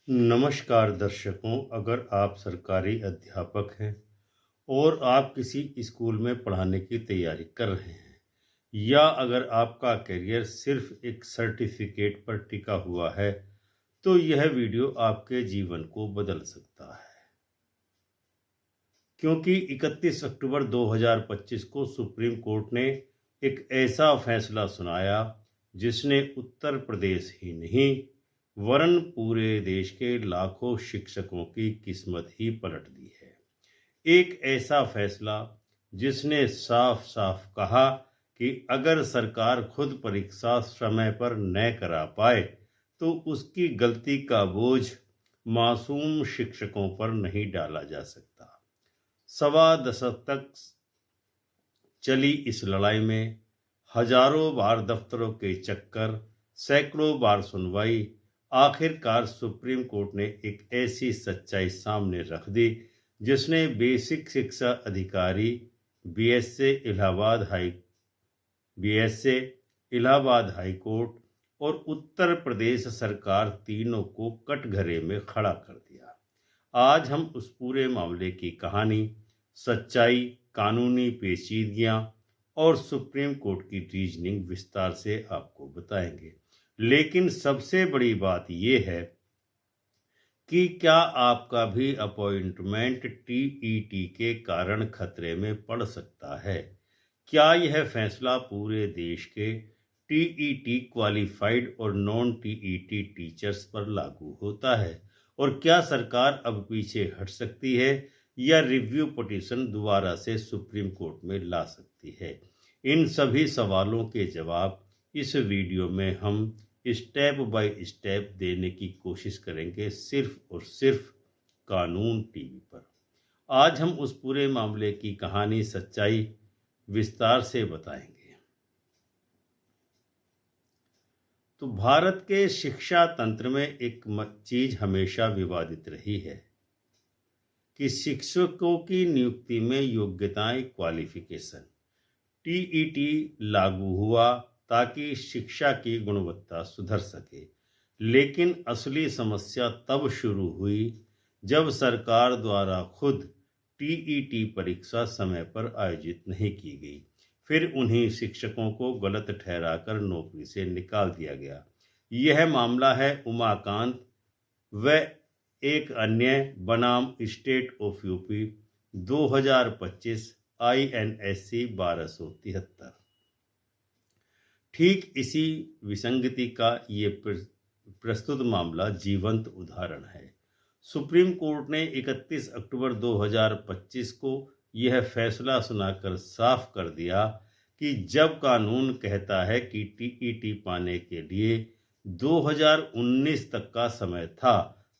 नमस्कार दर्शकों, अगर आप सरकारी अध्यापक हैं और आप किसी स्कूल में पढ़ाने की तैयारी कर रहे हैं या अगर आपका करियर सिर्फ एक सर्टिफिकेट पर टिका हुआ है, तो यह वीडियो आपके जीवन को बदल सकता है। क्योंकि 31 अक्टूबर 2025 को सुप्रीम कोर्ट ने एक ऐसा फैसला सुनाया जिसने उत्तर प्रदेश ही नहीं वरन पूरे देश के लाखों शिक्षकों की किस्मत ही पलट दी है। एक ऐसा फैसला जिसने साफ साफ कहा कि अगर सरकार खुद परीक्षा समय पर न करा पाए तो उसकी गलती का बोझ मासूम शिक्षकों पर नहीं डाला जा सकता। सवा दशक तक चली इस लड़ाई में हजारों बार दफ्तरों के चक्कर, सैकड़ों बार सुनवाई, आखिरकार सुप्रीम कोर्ट ने एक ऐसी सच्चाई सामने रख दी जिसने बेसिक शिक्षा अधिकारी बीएसए इलाहाबाद हाई कोर्ट और उत्तर प्रदेश सरकार तीनों को कटघरे में खड़ा कर दिया। आज हम उस पूरे मामले की कहानी, सच्चाई, कानूनी पेचीदगियां और सुप्रीम कोर्ट की रीजनिंग विस्तार से आपको बताएंगे। लेकिन सबसे बड़ी बात यह है कि क्या आपका भी अपॉइंटमेंट टीईटी के कारण खतरे में पड़ सकता है? क्या यह फैसला पूरे देश के टीईटी क्वालिफाइड और नॉन टीईटी टीचर्स पर लागू होता है? और क्या सरकार अब पीछे हट सकती है या रिव्यू पिटीशन दोबारा से सुप्रीम कोर्ट में ला सकती है? इन सभी सवालों के जवाब इस वीडियो में हम स्टेप बाय स्टेप देने की कोशिश करेंगे, सिर्फ और सिर्फ कानून टीवी पर। आज हम उस पूरे मामले की कहानी, सच्चाई विस्तार से बताएंगे। तो भारत के शिक्षा तंत्र में एक चीज हमेशा विवादित रही है कि शिक्षकों की नियुक्ति में योग्यताएं, क्वालिफिकेशन, टीईटी लागू हुआ ताकि शिक्षा की गुणवत्ता सुधर सके। लेकिन असली समस्या तब शुरू हुई जब सरकार द्वारा खुद टीईटी परीक्षा समय पर आयोजित नहीं की गई। फिर उन्हीं शिक्षकों को गलत ठहराकर नौकरी से निकाल दिया गया। यह मामला है उमाकांत व एक अन्य बनाम स्टेट ऑफ यूपी 2025 INSC 1273। ठीक इसी विसंगति का ये प्रस्तुत मामला जीवंत उदाहरण है। सुप्रीम कोर्ट ने 31 अक्टूबर 2025 को यह फैसला सुनाकर साफ कर दिया कि जब कानून कहता है कि टीईटी पाने के लिए 2019 तक का समय था,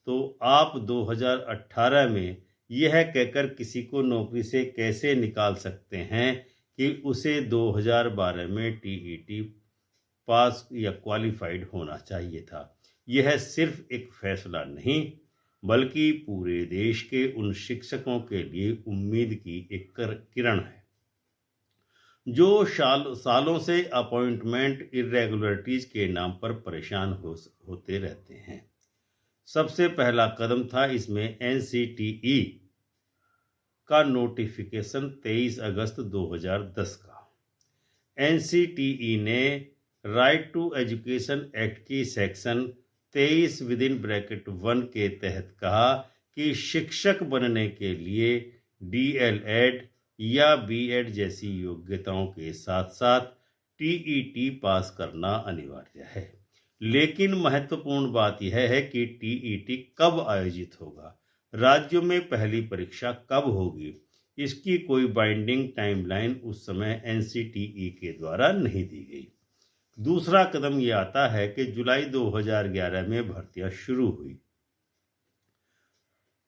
तो आप 2018 में यह कहकर किसी को नौकरी से कैसे निकाल सकते हैं कि उसे 2012 में टीईटी पास या क्वालिफाइड होना चाहिए था। यह सिर्फ एक फैसला नहीं बल्कि पूरे देश के उन शिक्षकों के लिए उम्मीद की एक किरण है जो सालों से अपॉइंटमेंट इरेगुलरिटीज के नाम पर परेशान होते रहते हैं। सबसे पहला कदम था इसमें एनसीटीई का नोटिफिकेशन 23 अगस्त 2010 का। एनसीटीई ने राइट टू एजुकेशन एक्ट की सेक्शन 23(1) के तहत कहा कि शिक्षक बनने के लिए डीएलएड या बीएड जैसी योग्यताओं के साथ साथ टीईटी पास करना अनिवार्य है। लेकिन महत्वपूर्ण बात यह है कि टीईटी कब आयोजित होगा, राज्यों में पहली परीक्षा कब होगी, इसकी कोई बाइंडिंग टाइमलाइन उस समय एनसीटीई के द्वारा नहीं दी गई। दूसरा कदम यह आता है कि जुलाई 2011 में भर्तियां शुरू हुई।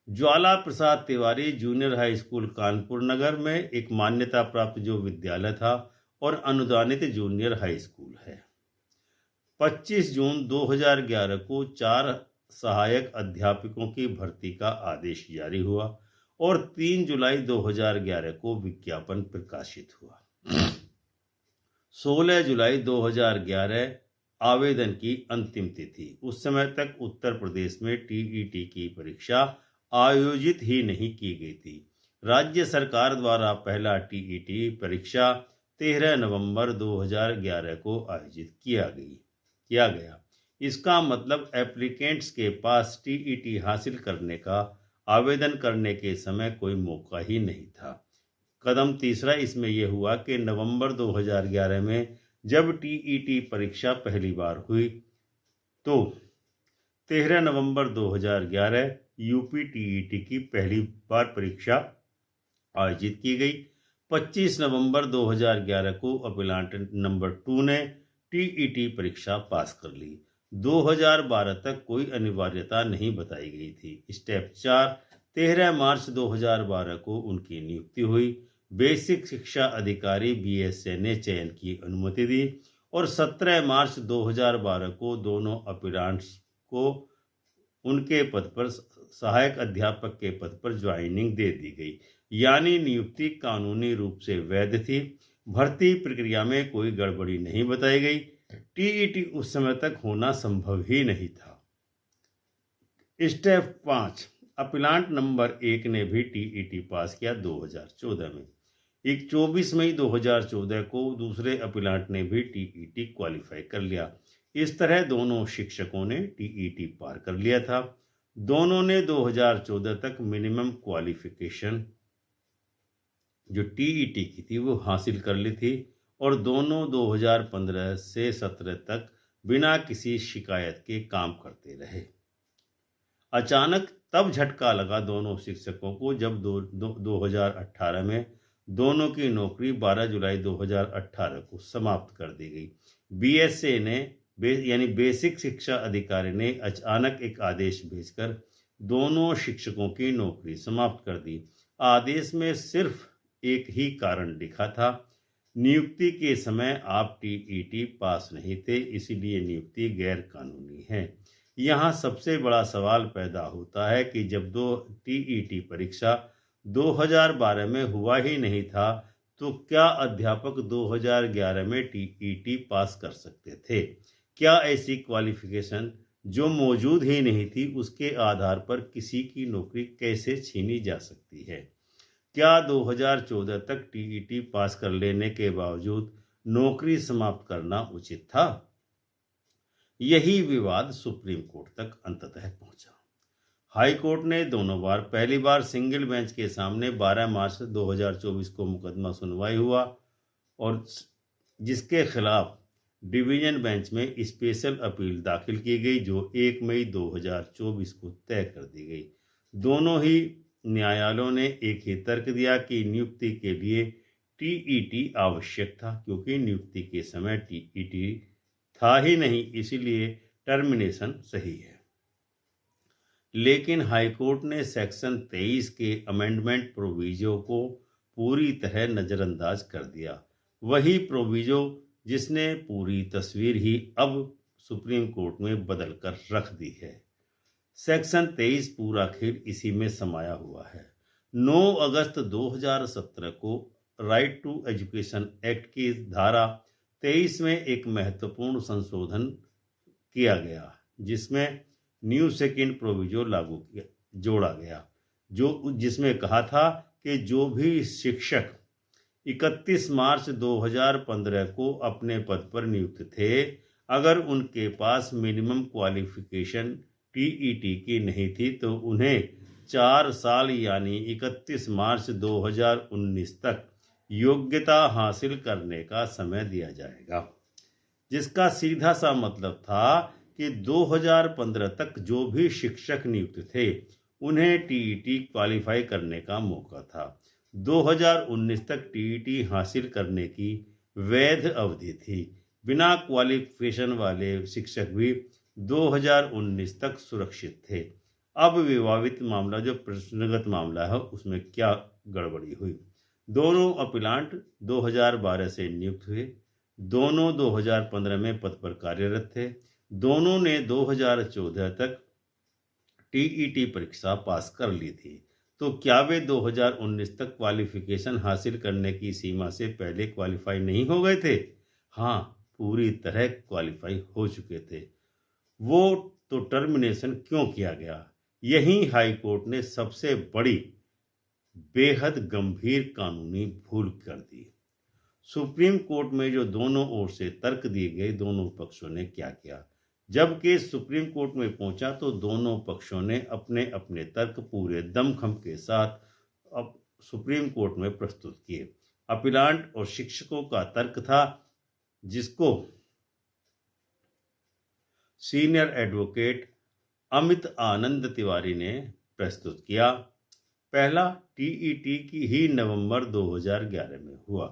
Jwala Prasad Tiwari junior high school Kanpur Nagar में एक मान्यता प्राप्त जो विद्यालय था और अनुदानित जूनियर हाई स्कूल है। 25 जून 2011 को 4 सहायक अध्यापकों की भर्ती का आदेश जारी हुआ और 3 जुलाई 2011 को विज्ञापन प्रकाशित हुआ। 16 जुलाई 2011 आवेदन की अंतिम तिथि। उस समय तक उत्तर प्रदेश में टीईटी की परीक्षा आयोजित ही नहीं की गई थी। राज्य सरकार द्वारा पहला टीईटी परीक्षा 13 नवंबर 2011 को आयोजित किया गया। इसका मतलब एप्लीकेंट्स के पास टीईटी हासिल करने का आवेदन करने के समय कोई मौका ही नहीं था। कदम तीसरा इसमें यह हुआ कि नवंबर 2011 में जब टीईटी परीक्षा पहली बार हुई तो 13 नवंबर 2011 यूपी टीईटी की पहली बार परीक्षा आयोजित की गई। 25 नवंबर 2011 को अपीलांट नंबर 2 ने टीईटी परीक्षा पास कर ली। 2012 तक कोई अनिवार्यता नहीं बताई गई थी। स्टेप 4 13 मार्च 2012 को उनकी नियुक्ति हुई। बेसिक शिक्षा अधिकारी बीएसए ने चयन की अनुमति दी और 17 मार्च 2012 को दोनों अपीलांट्स को उनके पद पर सहायक अध्यापक के पद पर ज्वाइनिंग दे दी गई, यानी नियुक्ति कानूनी रूप से वैध थी। भर्ती प्रक्रिया में कोई गड़बड़ी नहीं बताई गई। टीईटी उस समय तक होना संभव ही नहीं था। स्टेप 5 अपीलांट नंबर 1 ने भी टीईटी पास किया 2014 में। 24 मई 2014 को दूसरे अपीलांट ने भी टीईटी क्वालिफाई कर लिया। इस तरह दोनों शिक्षकों ने टीईटी पार कर लिया था। दोनों ने 2014 तक मिनिमम क्वालिफिकेशन जो टीईटी की थी वो हासिल कर ली थी और दोनों 2015 से 17 तक बिना किसी शिकायत के काम करते रहे। अचानक तब झटका लगा दोनों शिक्षकों को जब 2018 में दोनों की नौकरी 12 जुलाई 2018 को समाप्त कर दी गई। बीएसए ने यानी बेसिक शिक्षा अधिकारी ने अचानक एक आदेश भेजकर दोनों शिक्षकों की नौकरी समाप्त कर दी। आदेश में सिर्फ एक ही कारण लिखा था, नियुक्ति के समय आप टीईटी पास नहीं थे, इसीलिए नियुक्ति गैर कानूनी है। यहाँ सबसे बड़ा सवाल पैदा होता है कि जब टीईटी परीक्षा 2012 में हुआ ही नहीं था तो क्या अध्यापक 2011 में टीईटी पास कर सकते थे? क्या ऐसी क्वालिफिकेशन जो मौजूद ही नहीं थी उसके आधार पर किसी की नौकरी कैसे छीनी जा सकती है? क्या 2014 तक टीईटी पास कर लेने के बावजूद नौकरी समाप्त करना उचित था? यही विवाद सुप्रीम कोर्ट तक अंततः पहुंचा। हाई कोर्ट ने दोनों बार, पहली बार सिंगल बेंच के सामने 12 मार्च 2024 को मुकदमा सुनवाई हुआ और जिसके खिलाफ डिवीजन बेंच में स्पेशल अपील दाखिल की गई जो 1 मई 2024 को तय कर दी गई। दोनों ही न्यायालयों ने एक ही तर्क दिया कि नियुक्ति के लिए टीईटी आवश्यक था, क्योंकि नियुक्ति के समय टीईटी था ही नहीं, इसीलिए टर्मिनेशन सही है। लेकिन हाईकोर्ट ने सेक्शन 23 के अमेंडमेंट प्रोविजो को पूरी तरह नज़रअंदाज कर दिया। वही प्रोविजो जिसने पूरी तस्वीर ही अब सुप्रीम कोर्ट में बदल कर रख दी है। सेक्शन 23 पूरा खेल इसी में समाया हुआ है। 9 अगस्त 2017 को राइट टू एजुकेशन एक्ट की धारा 23 में एक महत्वपूर्ण संशोधन किया गया, जिसमें न्यू सेकेंड प्रोविजो जोड़ा गया, जिसमें कहा था कि जो भी शिक्षक 31 मार्च 2015 को अपने पद पर नियुक्त थे, अगर उनके पास मिनिमम क्वालिफिकेशन टीईटी की नहीं थी तो उन्हें 4 साल यानी 31 मार्च 2019 तक योग्यता हासिल करने का समय दिया जाएगा, जिसका सीधा सा मतलब था कि 2015 तक जो भी शिक्षक नियुक्त थे उन्हें टीईटी क्वालिफाई करने का मौका था। 2019 तक टीईटी हासिल करने की वैध अवधि थी। बिना क्वालिफिकेशन वाले शिक्षक भी 2019 तक सुरक्षित थे। अब विवादित मामला जो प्रश्नगत मामला है उसमें क्या गड़बड़ी हुई? दोनों अपीलांट 2012 से नियुक्त हुए, दोनों 2015 में पद पर कार्यरत थे, दोनों ने 2014 तक टीईटी परीक्षा पास कर ली थी। तो क्या वे 2019 तक क्वालिफिकेशन हासिल करने की सीमा से पहले क्वालिफाई नहीं हो गए थे? हाँ, पूरी तरह क्वालिफाई हो चुके थे। वो तो टर्मिनेशन क्यों किया गया? यही हाई कोर्ट ने सबसे बड़ी बेहद गंभीर कानूनी भूल कर दी। सुप्रीम कोर्ट में जो दोनों ओर से तर्क दिए गए, दोनों पक्षों ने क्या किया? जब केस सुप्रीम कोर्ट में पहुंचा तो दोनों पक्षों ने अपने अपने तर्क पूरे दमखम के साथ अब सुप्रीम कोर्ट में प्रस्तुत किए। अपीलांट और शिक्षकों का तर्क था, जिसको सीनियर एडवोकेट अमित आनंद तिवारी ने प्रस्तुत किया। पहला टीईटी की ही नवंबर 2011 में हुआ।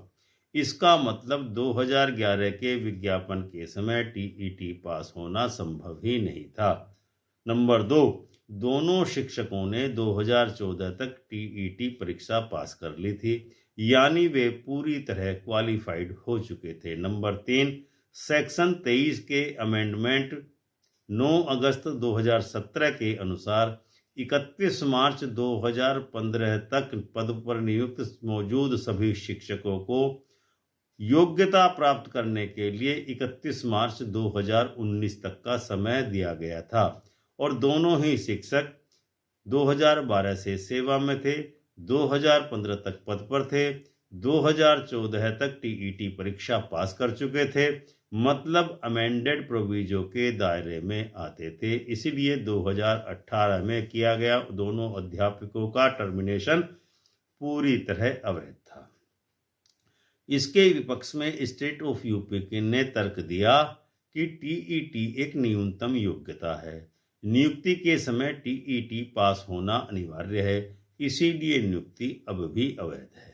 इसका मतलब 2011 के विज्ञापन के समय टीईटी पास होना संभव ही नहीं था। नंबर 2, दोनों शिक्षकों ने 2014 तक टीईटी परीक्षा पास कर ली थी, यानी वे पूरी तरह क्वालिफाइड हो चुके थे। नंबर 3, सेक्शन 23 के अमेंडमेंट 9 अगस्त 2017 के अनुसार 31 मार्च 2015 तक पद पर नियुक्त मौजूद सभी शिक्षकों को योग्यता प्राप्त करने के लिए 31 मार्च 2019 तक का समय दिया गया था और दोनों ही शिक्षक 2012 से सेवा में थे, 2015 तक पद पर थे, 2014 तक टीईटी परीक्षा पास कर चुके थे, मतलब अमेंडेड प्रोविजो के दायरे में आते थे। इसलिए 2018 में किया गया दोनों अध्यापकों का टर्मिनेशन पूरी तरह अवैध था। इसके विपक्ष में स्टेट ऑफ यूपी ने तर्क दिया कि टीईटी एक न्यूनतम योग्यता है, नियुक्ति के समय टीईटी पास होना अनिवार्य है, इसीलिए नियुक्ति अब भी अवैध है।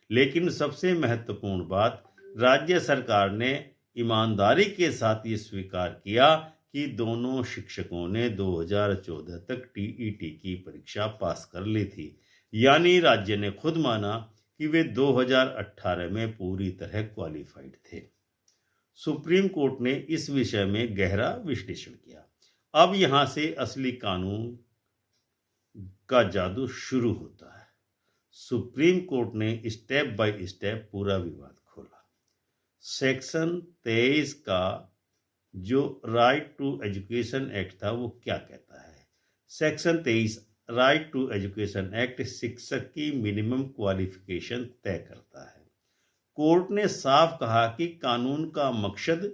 लेकिन सबसे महत्वपूर्ण बात, राज्य सरकार ने ईमानदारी के साथ ये स्वीकार किया कि दोनों शिक्षकों ने 2014 तक टीईटी की परीक्षा पास कर ली थी, यानी राज्य ने खुद माना कि वे 2018 में पूरी तरह क्वालिफाइड थे। सुप्रीम कोर्ट ने इस विषय में गहरा विश्लेषण किया। अब यहां से असली कानून का जादू शुरू होता है। सुप्रीम कोर्ट ने स्टेप बाय स्टेप पूरा विवाद खोला। सेक्शन 23 का जो राइट टू एजुकेशन एक्ट था वो क्या कहता है? Section 23 right to education act शिक्षक की मिनिमम क्वालिफिकेशन तय करता है। कोर्ट ने साफ कहा कि कानून का मकसद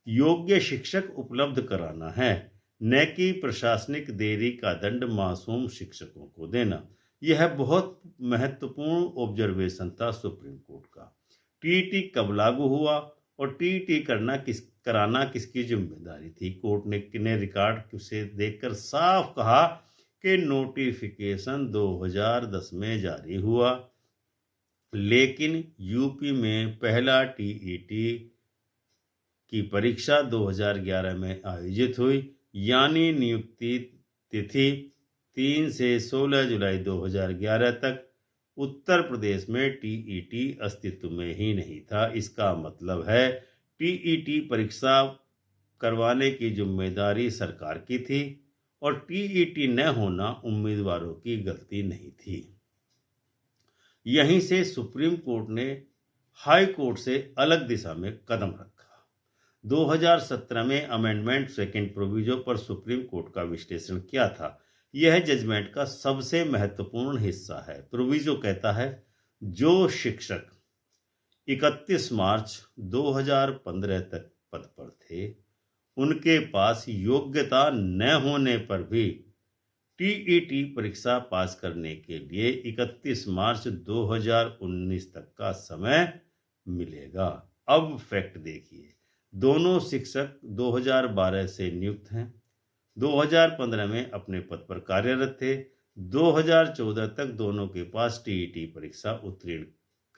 योग्य शिक्षक उपलब्ध कराना है, न कि प्रशासनिक देरी का दंड मासूम शिक्षकों को देना। यह बहुत महत्वपूर्ण ऑब्जर्वेशन था सुप्रीम कोर्ट का। टीईटी कब लागू हुआ और टीईटी कराना किसकी जिम्मेदारी थी? कोर्ट ने रिकॉर्ड से देखकर साफ कहा कि नोटिफिकेशन 2010 में जारी हुआ, लेकिन यूपी में पहला टीईटी की परीक्षा 2011 में आयोजित हुई, यानी नियुक्ति तिथि 3 से 16 जुलाई 2011 तक उत्तर प्रदेश में टीईटी अस्तित्व में ही नहीं था। इसका मतलब है टीईटी परीक्षा करवाने की जिम्मेदारी सरकार की थी और टीईटी न होना उम्मीदवारों की गलती नहीं थी। यहीं से सुप्रीम कोर्ट ने हाई कोर्ट से अलग दिशा में कदम रखा। 2017 में अमेंडमेंट सेकंड प्रोविजो पर सुप्रीम कोर्ट का विश्लेषण किया था। यह जजमेंट का सबसे महत्वपूर्ण हिस्सा है। प्रोविजो कहता है, जो शिक्षक 31 मार्च 2015 तक पद पर थे, उनके पास योग्यता न होने पर भी टीईटी परीक्षा पास करने के लिए 31 मार्च 2019 तक का समय मिलेगा। अब फैक्ट देखिए, दोनों शिक्षक 2012 से नियुक्त हैं, 2015 में अपने पद पर कार्यरत थे, 2014 तक दोनों के पास टीईटी परीक्षा उत्तीर्ण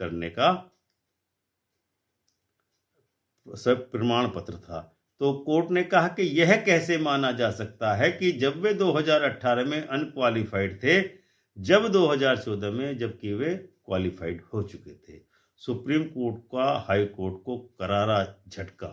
करने का सब प्रमाण पत्र था। तो कोर्ट ने कहा कि यह कैसे माना जा सकता है कि जब वे 2018 में अनक्वालिफाइड थे, जब 2014 में जबकि वे क्वालिफाइड हो चुके थे। सुप्रीम कोर्ट का हाई कोर्ट को करारा झटका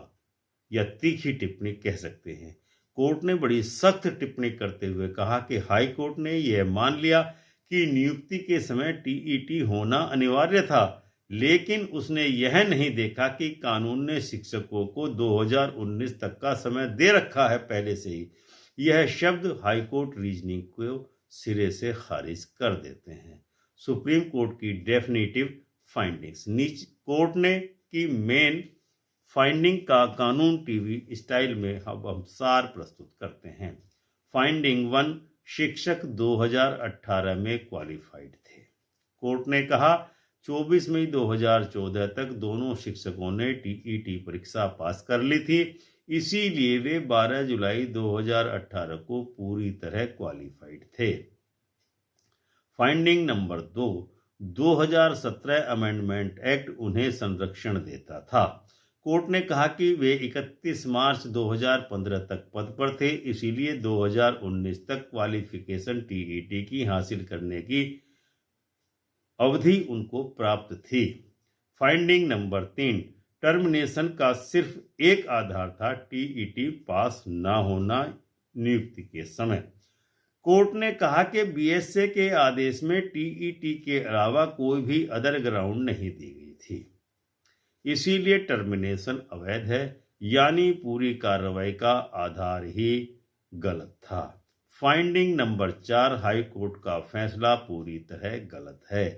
या तीखी टिप्पणी कह सकते हैं। कोर्ट ने बड़ी सख्त टिप्पणी करते हुए कहा कि हाई कोर्ट ने यह मान लिया कि नियुक्ति के समय टीईटी होना अनिवार्य था, लेकिन उसने यह नहीं देखा कि कानून ने शिक्षकों को 2019 तक का समय दे रखा है पहले से ही। यह शब्द हाईकोर्ट रीजनिंग को सिरे से खारिज कर देते हैं। सुप्रीम कोर्ट की डेफिनेटिव फाइंडिंग्स। नीचे कोर्ट ने की मेन फाइंडिंग का कानून टीवी स्टाइल में हम सार प्रस्तुत करते हैं। फाइंडिंग 1, शिक्षक 2018 में क्वालिफाइड थे। कोर्ट ने कहा 24 मई 2014 तक दोनों शिक्षकों ने टीईटी परीक्षा पास कर ली थी, इसीलिए वे 12 जुलाई 2018 को पूरी तरह क्वालिफाइड थे। फाइंडिंग नंबर 2, 2017 अमेंडमेंट एक्ट उन्हें संरक्षण देता था। कोर्ट ने कहा कि वे 31 मार्च 2015 तक पद पर थे, इसीलिए 2019 तक क्वालिफिकेशन टीईटी की हासिल करने की अवधि उनको प्राप्त थी। फाइंडिंग नंबर 3, टर्मिनेशन का सिर्फ एक आधार था, टीईटी पास ना होना नियुक्ति के समय। कोर्ट ने कहा कि बीएसए के आदेश में टीईटी के अलावा कोई भी अदर ग्राउंड नहीं दी गई थी, इसीलिए टर्मिनेशन अवैध है, यानी पूरी कार्रवाई का आधार ही गलत था। फाइंडिंग नंबर 4, हाई कोर्ट का फैसला पूरी तरह गलत है।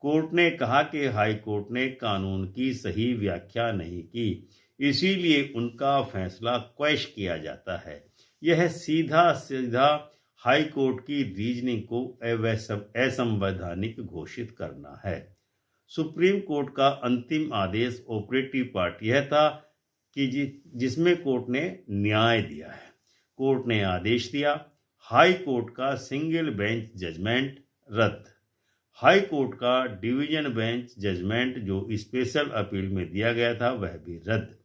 कोर्ट ने कहा कि हाई कोर्ट ने कानून की सही व्याख्या नहीं की, इसीलिए उनका फैसला क्वैश किया जाता है। यह सीधा सीधा हाई कोर्ट की रीजनिंग को असंवैधानिक घोषित करना है। सुप्रीम कोर्ट का अंतिम आदेश ऑपरेटिव पार्ट यह था कि जिसमें कोर्ट ने न्याय दिया है। कोर्ट ने आदेश दिया, हाई कोर्ट का सिंगल बेंच जजमेंट रद्द। हाई कोर्ट का डिवीजन बेंच जजमेंट जो स्पेशल अपील में दिया गया था वह भी रद्द।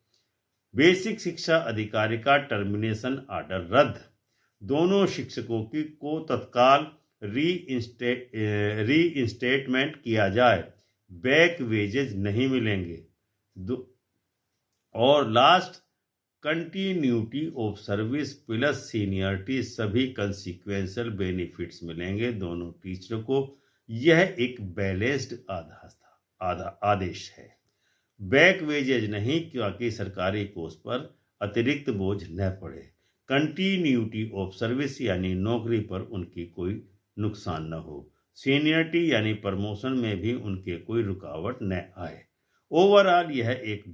बेसिक शिक्षा अधिकारी का टर्मिनेशन ऑर्डर रद्द। दोनों शिक्षकों को तत्काल रीइंस्टेटमेंट किया जाए, बैक वेजेज नहीं मिलेंगे। और last, continuity of service plus seniority, सभी कंसिक्वेंशियल बेनिफिट्स मिलेंगे दोनों टीचरों को। यह एक बैलेंस्ड आदेश है। बैक वेजेज नहीं, क्योंकि सरकारी कोष पर अतिरिक्त बोझ न पड़े। कंटिन्यूटी ऑफ सर्विस यानी नौकरी पर उनकी कोई नुकसान न हो। सीनियरिटी यानी प्रमोशन में भी उनके कोई रुकावट न आए। ओवरऑल यह एक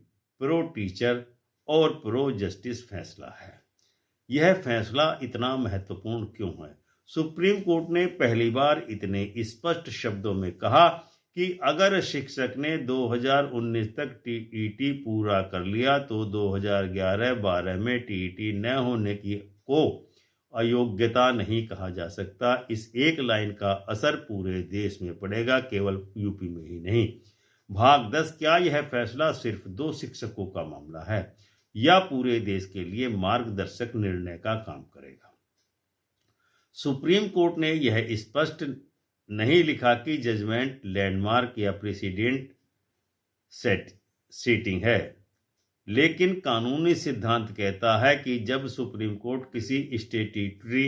प्रो टीचर और प्रो जस्टिस फैसला है। यह फैसला इतना महत्वपूर्ण क्यों है? सुप्रीम कोर्ट ने पहली बार इतने स्पष्ट शब्दों में कहा कि अगर शिक्षक ने 2019 तक टीईटी पूरा कर लिया तो 2011-12 में टीईटी न होने को अयोग्यता नहीं कहा जा सकता। इस एक लाइन का असर पूरे देश में पड़ेगा, केवल यूपी में ही नहीं। भाग 10, क्या यह फैसला सिर्फ 2 शिक्षकों का मामला है या पूरे देश के लिए मार्गदर्शक निर्णय का काम करेगा? सुप्रीम कोर्ट ने यह स्पष्ट नहीं लिखा कि जजमेंट लैंडमार्क या प्रेसिडेंट सीटिंग है, लेकिन कानूनी सिद्धांत कहता है कि जब सुप्रीम कोर्ट किसी स्टैट्यूटरी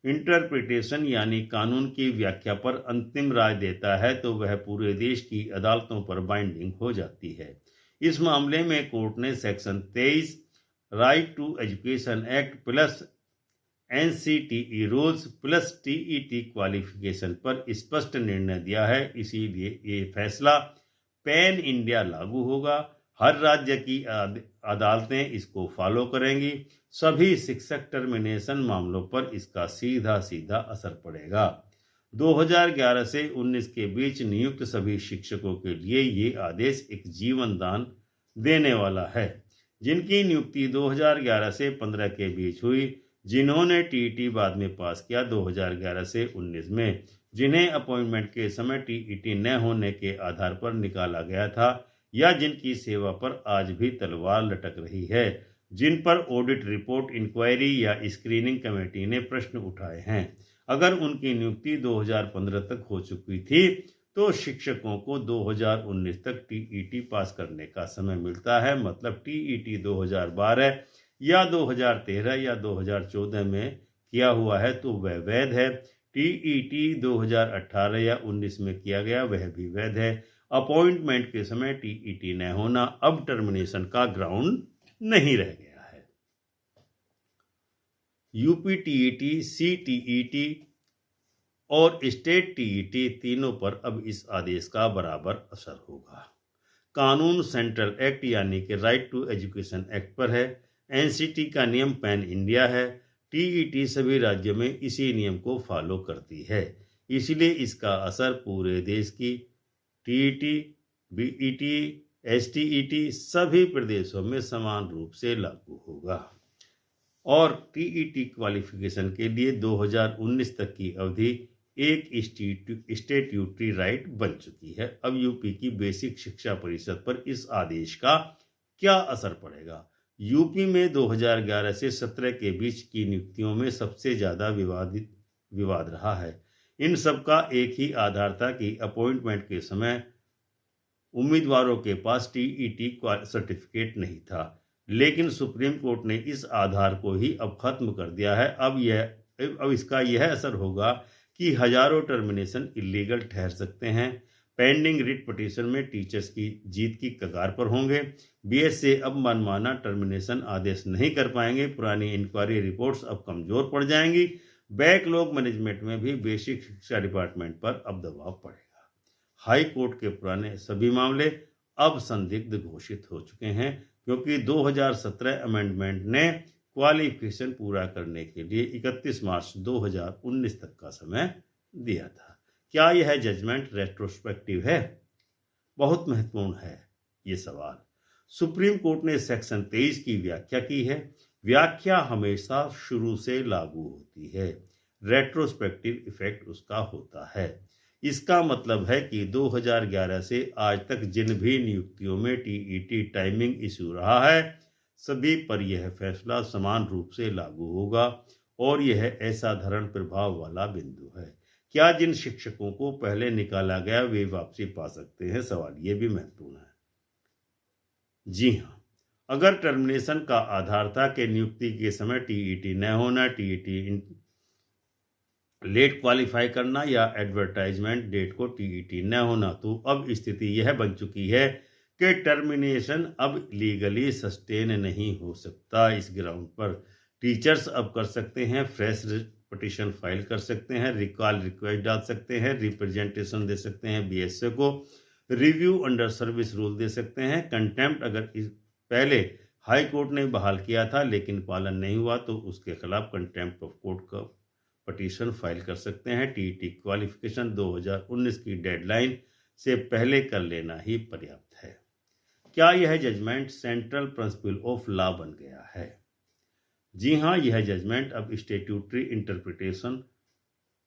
इंटरप्रिटेशन यानी कानून की व्याख्या पर अंतिम राय देता है तो वह पूरे देश की अदालतों पर बाइंडिंग हो जाती है। इस मामले में कोर्ट ने section 23 right to education act plus NCTE rules plus TET qualification पर स्पष्ट निर्णय दिया है, इसीलिए ये फैसला पैन इंडिया लागू होगा। हर राज्य की अदालतें इसको फॉलो करेंगी। सभी शिक्षक टर्मिनेशन मामलों पर इसका सीधा सीधा असर पड़ेगा। 2011 से 19 के बीच नियुक्त सभी शिक्षकों के लिए ये आदेश एक जीवन दान देने वाला है। जिनकी नियुक्ति 2011 से 15 के बीच हुई, जिन्होंने टीईटी बाद में पास किया 2011 से 19 में, जिन्हें अपॉइंटमेंट के समय टीईटी न होने के आधार पर निकाला गया था या जिनकी सेवा पर आज भी तलवार लटक रही है, जिन पर ऑडिट रिपोर्ट, इंक्वायरी या स्क्रीनिंग कमेटी ने प्रश्न उठाए हैं, अगर उनकी नियुक्ति 2015 तक हो चुकी थी तो शिक्षकों को 2019 तक टीईटी पास करने का समय मिलता है। मतलब टीईटी 2012 या 2013 या 2014 में किया हुआ है तो वह वैध है। टीईटी 2018 या 19 में किया गया वह भी वैध है। अपॉइंटमेंट के समय टीईटी न होना अब टर्मिनेशन का ग्राउंड नहीं रह गया है। यूपी टीईटी, सीटीईटी और स्टेट टीईटी तीनों पर अब इस आदेश का बराबर असर होगा। कानून सेंट्रल एक्ट यानी कि राइट टू एजुकेशन एक्ट पर है। एनसीटी का नियम पैन इंडिया है। टीईटी सभी राज्यों में इसी नियम को फॉलो करती है, इसलिए इसका असर पूरे देश की टीईटी, बीईटी, एसटीईटी सभी प्रदेशों में समान रूप से लागू होगा। और टीईटी क्वालिफिकेशन के लिए 2019 तक की अवधि एक स्टैट्यूटरी राइट बन चुकी है। अब यूपी की बेसिक शिक्षा परिषद पर इस आदेश का क्या असर पड़ेगा? यूपी में 2011 से 17 के बीच की नियुक्तियों में सबसे ज्यादा विवाद रहा है। इन सब का एक ही आधार था कि अपॉइंटमेंट के समय उम्मीदवारों के पास टीईटी सर्टिफिकेट नहीं था, लेकिन सुप्रीम कोर्ट ने इस आधार को ही अब खत्म कर दिया है। अब इसका यह असर होगा कि हजारों टर्मिनेशन इलीगल ठहर सकते हैं। पेंडिंग रिट पिटीशन में टीचर्स की जीत की कगार पर होंगे। बीएस से अब मनमाना टर्मिनेशन आदेश नहीं कर पाएंगे। पुरानी इंक्वायरी रिपोर्ट्स अब कमजोर पड़ जाएंगी। बैकलॉग मैनेजमेंट में भी बेसिक शिक्षा डिपार्टमेंट पर अब दबाव पड़ेगा। हाई कोर्ट के पुराने सभी मामले अब संदिग्ध घोषित हो चुके हैं, क्योंकि 2017 अमेंडमेंट ने क्वालिफिकेशन पूरा करने के लिए 31 मार्च 2019 तक का समय दिया था। क्या यह जजमेंट रेट्रोस्पेक्टिव है? बहुत महत्वपूर्ण है ये सवाल। सुप्रीम कोर्ट ने सेक्शन 23 की व्याख्या की है। व्याख्या हमेशा शुरू से लागू होती है, रेट्रोस्पेक्टिव इफेक्ट उसका होता है। इसका मतलब है कि 2011 से आज तक जिन भी नियुक्तियों में टीईटी टाइमिंग इशू रहा है, सभी पर यह फैसला समान रूप से लागू होगा और यह असाधारण प्रभाव वाला बिंदु है। क्या जिन शिक्षकों को पहले निकाला गया वे वापसी पा सकते हैं? सवाल ये भी महत्वपूर्ण है। जी हाँ, अगर टर्मिनेशन का आधार था कि नियुक्ति के समय टीईटी न होना, टीईटी लेट क्वालिफाई करना या एडवर्टाइजमेंट डेट को टीईटी न होना, तो अब स्थिति यह बन चुकी है कि टर्मिनेशन अब लीगली सस्टेन नहीं हो सकता। इस ग्राउंड पर टीचर्स अब कर सकते हैं फ्रेश पिटीशन फाइल कर सकते हैं, रिकॉल रिक्वेस्ट डाल सकते हैं, रिप्रेजेंटेशन दे सकते हैं बीएसए को, रिव्यू अंडर सर्विस रूल दे सकते हैं। कंटेम्प्ट अगर पहले हाई कोर्ट ने बहाल किया था लेकिन पालन नहीं हुआ तो उसके खिलाफ कंटेम्प्ट ऑफ कोर्ट का पिटीशन फाइल कर सकते हैं। टीईटी क्वालिफिकेशन 2019 की डेडलाइन से पहले कर लेना ही पर्याप्त है। क्या यह judgement central principle of law बन गया है? जी हाँ, यह जजमेंट अब स्टैट्यूटरी इंटरप्रिटेशन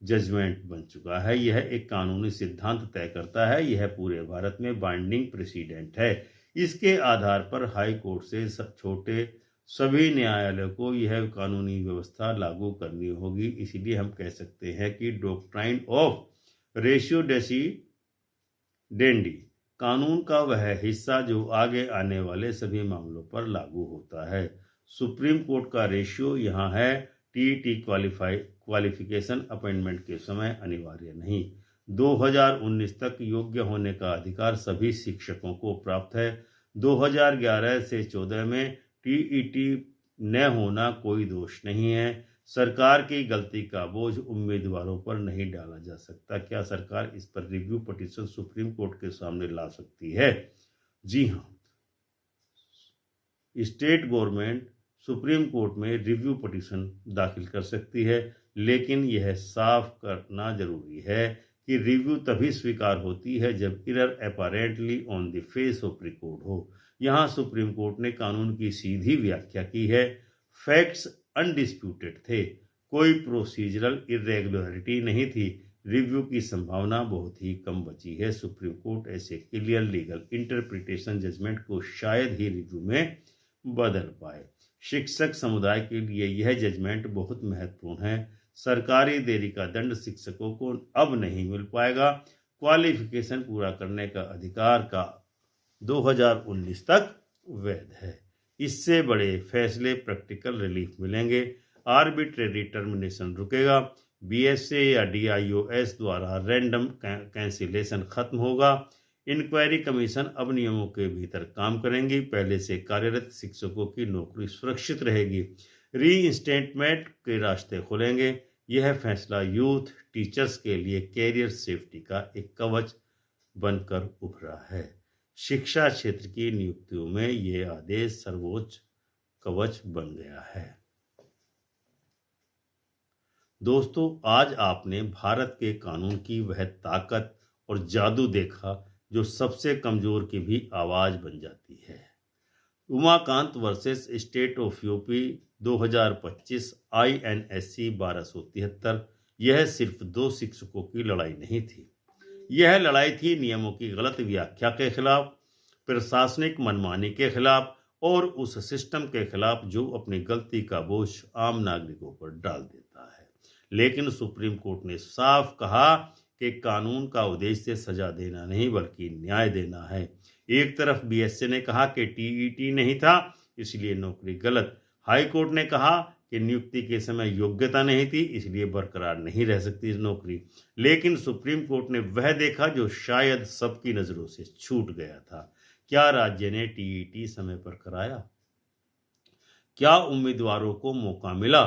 जजमेंट बन चुका है। यह एक कानूनी सिद्धांत तय करता है। यह पूरे भारत में बाइंडिंग प्रेसिडेंट है। इसके आधार पर हाई कोर्ट से छोटे सभी न्यायालयों को यह कानूनी व्यवस्था लागू करनी होगी। इसलिए हम कह सकते हैं कि डॉक्ट्राइन ऑफ रेशियो डेसिडेंडी कानून का वह हिस्सा जो आगे आने वाले सभी मामलों पर लागू होता है। सुप्रीम कोर्ट का रेशियो यहाँ है टीईटी क्वालिफिकेशन अपॉइंटमेंट के समय अनिवार्य नहीं। 2019 तक योग्य होने का अधिकार सभी शिक्षकों को प्राप्त है। 2011 से 14 में टीईटी न होना कोई दोष नहीं है। सरकार की गलती का बोझ उम्मीदवारों पर नहीं डाला जा सकता। क्या सरकार इस पर रिव्यू पिटीशन सुप्रीम कोर्ट के सामने ला सकती है? जी हाँ, स्टेट गवर्नमेंट सुप्रीम कोर्ट में रिव्यू पिटीशन दाखिल कर सकती है, लेकिन यह साफ करना जरूरी है कि रिव्यू तभी स्वीकार होती है जब error apparently on the face of record हो। यहाँ सुप्रीम कोर्ट ने कानून की सीधी व्याख्या की है। फैक्ट्स अनडिस्प्यूटेड थे, कोई प्रोसीजरल इरेगुलरिटी नहीं थी। रिव्यू की संभावना बहुत ही कम बची है। सुप्रीम कोर्ट ऐसे क्लियर लीगल इंटरप्रिटेशन जजमेंट को शायद ही रिव्यू में बदल पाए। शिक्षक समुदाय के लिए यह जजमेंट बहुत महत्वपूर्ण है। सरकारी देरी का दंड शिक्षकों को अब नहीं मिल पाएगा। क्वालिफिकेशन पूरा करने का अधिकार का 2019 तक वैध है। इससे बड़े फैसले प्रैक्टिकल रिलीफ मिलेंगे। आर्बिट्रेरी टर्मिनेशन रुकेगा। बीएसए या डीआईओएस द्वारा रैंडम कैंसिलेशन खत्म होगा। इंक्वायरी कमीशन अब नियमों के भीतर काम करेंगी। पहले से कार्यरत शिक्षकों की नौकरी सुरक्षित रहेगी। रीइंस्टेटमेंट के रास्ते खुलेंगे। यह फैसला यूथ टीचर्स के लिए कैरियर सेफ्टी का एक कवच बनकर उभरा है। शिक्षा क्षेत्र की नियुक्तियों में यह आदेश सर्वोच्च कवच बन गया है। दोस्तों, आज आपने भारत के कानून की वह ताकत और जादू देखा जो सबसे कमजोर की भी आवाज बन जाती है। Umakant versus state of UP 2025 INSC 1273। यह सिर्फ दो शिक्षकों की लड़ाई नहीं थी, यह लड़ाई थी नियमों की गलत व्याख्या के खिलाफ, प्रशासनिक मनमानी के खिलाफ और उस सिस्टम के खिलाफ जो अपनी गलती का बोझ आम नागरिकों पर डाल देता है। लेकिन सुप्रीम कोर्ट ने साफ कहा कि कानून का उद्देश्य सजा देना नहीं बल्कि न्याय देना है। एक तरफ बीएसए ने कहा कि टीईटी नहीं था इसलिए नौकरी गलत, हाई कोर्ट ने कहा कि नियुक्ति के समय योग्यता नहीं थी इसलिए बरकरार नहीं रह सकती नौकरी। लेकिन सुप्रीम कोर्ट ने वह देखा जो शायद सबकी नजरों से छूट गया था। क्या राज्य ने टीईटी समय पर कराया? क्या उम्मीदवारों को मौका मिला?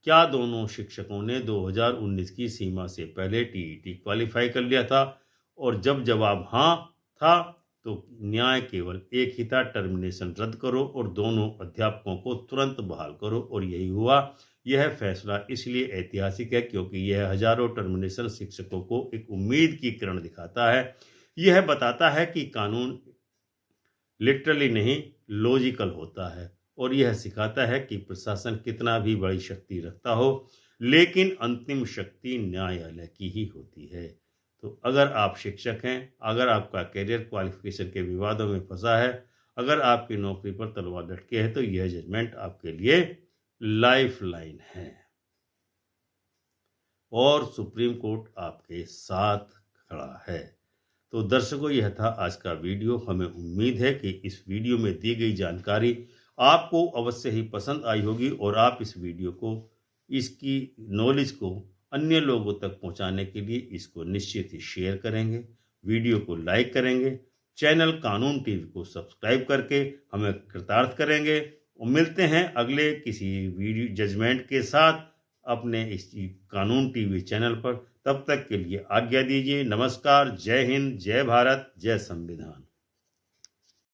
क्या दोनों शिक्षकों ने 2019 की सीमा से पहले टीईटी क्वालिफाई कर लिया था? और जब जवाब हाँ था तो न्याय केवल एक ही था, टर्मिनेशन रद्द करो और दोनों अध्यापकों को तुरंत बहाल करो। और यही हुआ। यह फैसला इसलिए ऐतिहासिक है क्योंकि यह हजारों टर्मिनेशन शिक्षकों को एक उम्मीद की किरण दिखाता है। यह बताता है कि कानून लिटरली नहीं लॉजिकल होता है और यह सिखाता है कि प्रशासन कितना भी बड़ी शक्ति रखता हो लेकिन अंतिम शक्ति न्यायालय की ही होती है। तो अगर आप शिक्षक हैं, अगर आपका करियर क्वालिफिकेशन के विवादों में फंसा है, अगर आपकी नौकरी पर तलवार लटके है तो यह जजमेंट आपके लिए लाइफ लाइन है और सुप्रीम कोर्ट आपके साथ खड़ा है। तो दर्शकों, यह था आज का वीडियो। हमें उम्मीद है कि इस वीडियो में दी गई जानकारी आपको अवश्य ही पसंद आई होगी और आप इस वीडियो को, इसकी नॉलेज को अन्य लोगों तक पहुंचाने के लिए इसको निश्चित ही शेयर करेंगे, वीडियो को लाइक करेंगे, चैनल कानून टीवी को सब्सक्राइब करके हमें कृतार्थ करेंगे। और मिलते हैं अगले किसी वीडियो जजमेंट के साथ अपने इस कानून टीवी चैनल पर। तब तक के लिए आज्ञा दीजिए। नमस्कार, जय हिंद, जय भारत, जय संविधान।